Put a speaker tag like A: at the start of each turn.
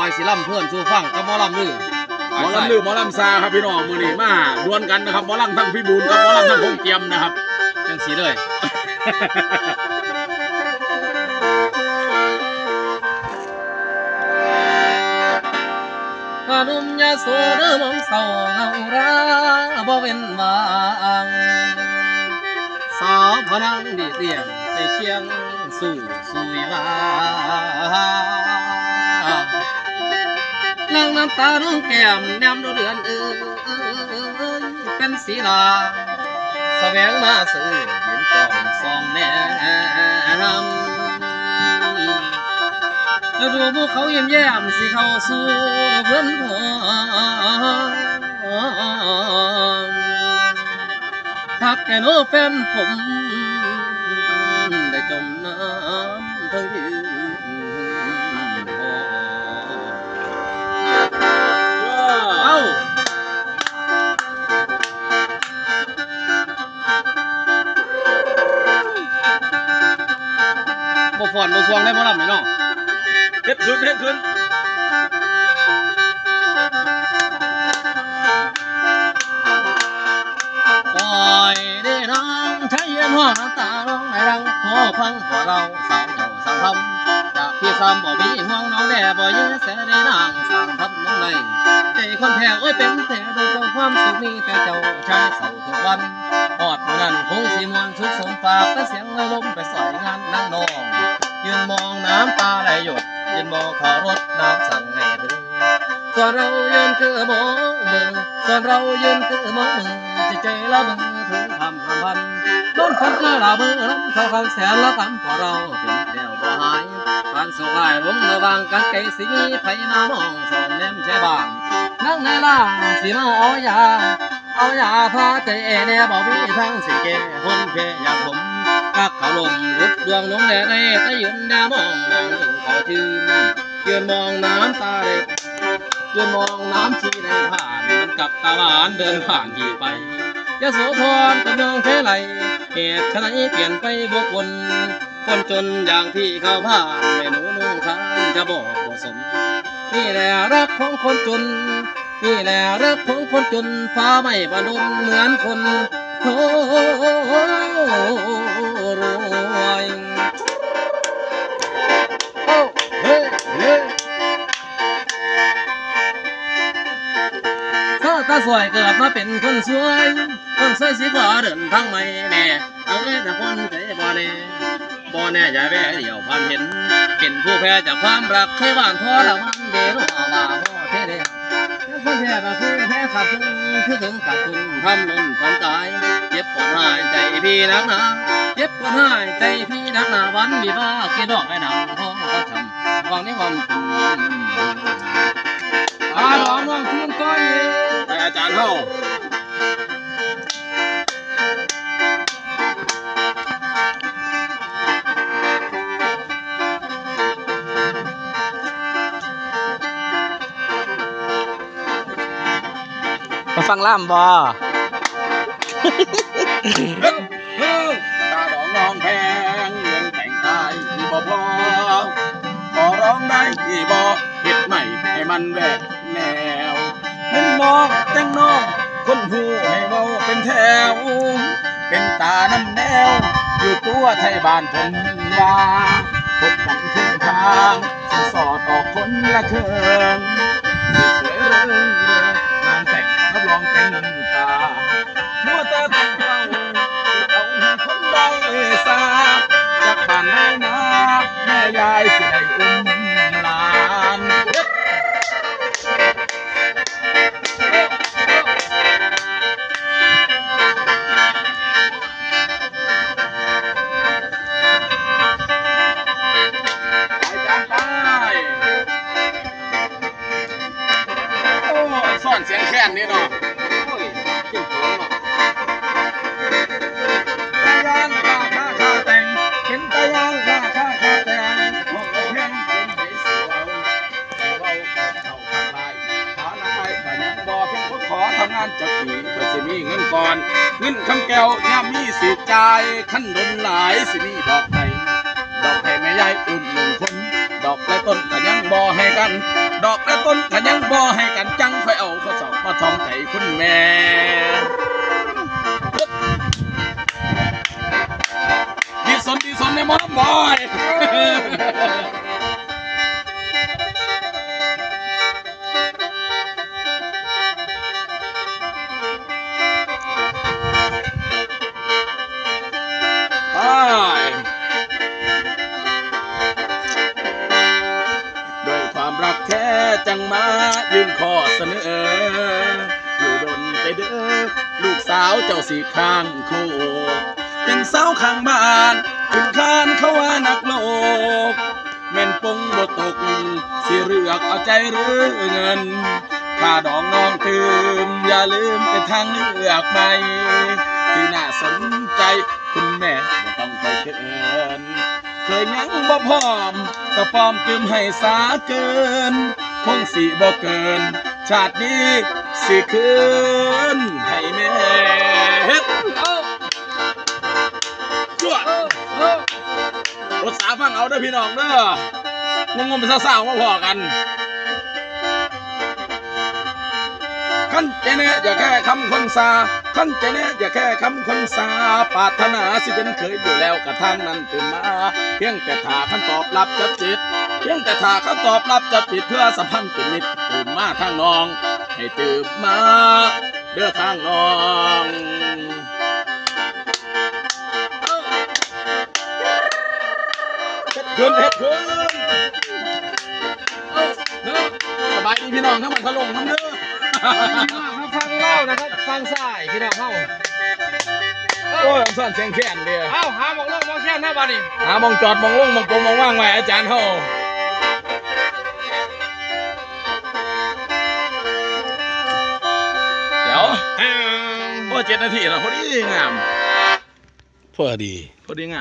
A: อยสิล่ำเพื่อนชูฟังกับหมอลำลือ
B: หมอลำลือหมอลำซาครับพี่น้องมือนี้มาดวลกันนะครับหมอลำทั้งพี่บูลกับหมอลำทั้งคงเจียมนะครับ
A: จังสีเลยนุ่มยาโสเด้อมองเศร้าเงาราบ่เว้นวางสาวพนังดีเตียงไปเคียงสู่สุยว่านางน้ำตาน้องแก้มแนมดูเดือนเป็นสีลาแสวงมาสื่อยืนกองซองแนมดูพวกเขายิ้มแย้มสิเข้าสู่เพื่อนหัวทักแก่โนแฟนผมได้จมน้ำทั้งยืนเอ้าบ่ฟอนบ่สวงได้บ่ล่ะแม่น้อง
B: เฮ็ดขึ้น
A: ปล่อยได้น้องใช้เย็นห้องน้ำตาร้องให้รังพอพังพอเราสาวเจ้าสาวทำจากพี่ซ้ำบ่มีห่วงน้องแด่บ่ยื้อแสได้นางสร้างทับน้องในใจคนแพ้โอ้ยเป็นแต่โดยเจ้าความสุขนี้แต่เจ้าใช้เสาทุกวันหอดมื้อนั้นคงสิมวนสุขสมฝากแต่เสียงลมไปสอยงานนั่งน้องยืนมองน้ำตาไหลหยดยืนมองขอรถน้ำสั่งให้ถึงส่วนเรายืนคือมองมึงส่วนเรายืนคือมองมึงใจละมึงถึงคำพันโดนคนก็ลาเบอร์ล้มเขาแสนละคำพอเราเป็นแก้วบ่หายผ่านสุขายลงระวังกันไก่สีไฟมามองสอนแนมใช่บ้างนั่งในล่าสีมาเอายาพาใจแน่บอกพี่ทั้งสิแก่คนเพยอยากผมกักเขาลมรุดดวงลงแดดในตะยืนดามองมองถึงขอชื่นยืนมองน้ำตาเด็กยืนมองน้ำชีในผ่านมันกับตาหวานเดินผ่านที่ไปยะโสธรกับน้องเทไหลเหตุฉะนั้นเปลี่ยนไปบวกวนคนจนอย่างที่เขาผ่านแม่หนูนุ่งขานจะบอกบ่สมนี่แหละรักของคนจนนี่แหละรักของคนจนฟ้าไม่บานนเหมือนคนโอ้รวยโอ้เฮ้ถ้าตาสวยเกิดมาเป็นคนสวยคนสวยสิขอเดินทางไม่แน่เอาเลยแต่คนใจบ่แน่อย่าแว่เดี่ยวพันเห็นเป็นผู้แพ้จากความรักเคยหวานทอละมันเดรุว่าพ่อเท่เดียวคนแพ้ก็คือแพ้ขาดทุนคือถึงขาดทุนทำล้นความตายเจ็บปวดหายใจพี่นักหนาเจ็บปวดหายใจพี่นักหนาวันมีบ้ากินดอกไอ้หนังท้องก็ช้ำฟังนี้ความตุ่มร้องน้องทุ่งก้อย
B: แต่อาจารย์เฮา
A: มาฟังล่ามบอ
B: ตาดองน้องแพงเงินแต่งกายที่บ่พอขอร้องได้ที่บ่เฮ็ดใหม่ให้มันแหวกแนวเงินมองแต่งน้องคนหูให้เว้าเป็นแถวเป็นตาน้ำแนวอยู่ตัวไทยบ้านผมว่าพบกันถึงทางสิสอดออกคนละเครื่องสวยเรื่องงานแต่งรับรองเป็นตามัวแต่ตั้งเราเอาให้คนได้ทราบจากบ้านนายนาแม่ยายสิได้อุ้มหลานซ่อนเสียงแค้นนี่เนาะโอ้ยขึ้นโถงเนาะตายางราคาค่าแต่งเห็นตายางราคาค่าแต่งห้องแพงเป็นไผสิเว้าเข้าข้างลายหาลายแต่ยังบ่เพียงขอทำงานจักปีเพื่อสิมีเงินก่อนเงินคำแก้วยามมีสิจ่ายขั้นดนหลายสิมีดอกให้แม่ยายอุ้ม1 คนดอกและต้นก็ยังบ่ให้กัน ดอกและต้นกันยังบ่ให้กันจังค่อยเอาข้อสอบมาท่องใจคุณแม่ดีสนในหมอลำบอยด้วยความรักแท้จังมายื่นข้อเสนออยู่ดนไปเด้อลูกสาวเจ้าสีข้างคู่เป็นสาวข้างบ้านขึ้นคานเขาว่านักโลกแม่นปงบ่ตกสิเลือกเอาใจหรือเงินค่าดองน้องตืมอย่าลืมเป็นทางเลือกใหม่ที่น่าสนใจคุณแม่บ่ต้องไปเกินเคยยังบ่พร้อมก็ปลอมตืมให้สาเกินคงสิบ่เกินชาตินี้สิคืนให้แม่เฮ็ดจวดรถสาฟังเอาเด้อพี่น้องเด้องงเป็นสาวๆมาพอกันขันใจแน่อย่าแค่คำคนซาขันใจแน่อย่าแค่คำคนซาปรารถนาสิเป็นเคยอยู่แล้วกระทั่งนั้นตื่นมาเพียงแต่ถาคำตอบรับจับจิตเพียงแต่ถาคำตอบรับจับจิตเพื่อสัมพันธ์เป็นมิตรตื่นมาทางน้องให้ตื่นมาเด้อทางน้องเฮ็ดขึ้นสบายดีพี่น้องทั้งหมดทะลงทั้งเด้อ
A: ครับฟังเล่านะครับฟังสายพี่น้องเข้า
B: โอ้ยสั่นเสียงแค้นเดียว
A: เอ้าหาหมองลงมองแค่หน้าบ้านนี่
B: หามองจอดมองลงมองกลมมองว่างไว้อาจารย์เฮาเดี๋ยวโอ้7 นาทีแล้วพอดีงามพอดีงาม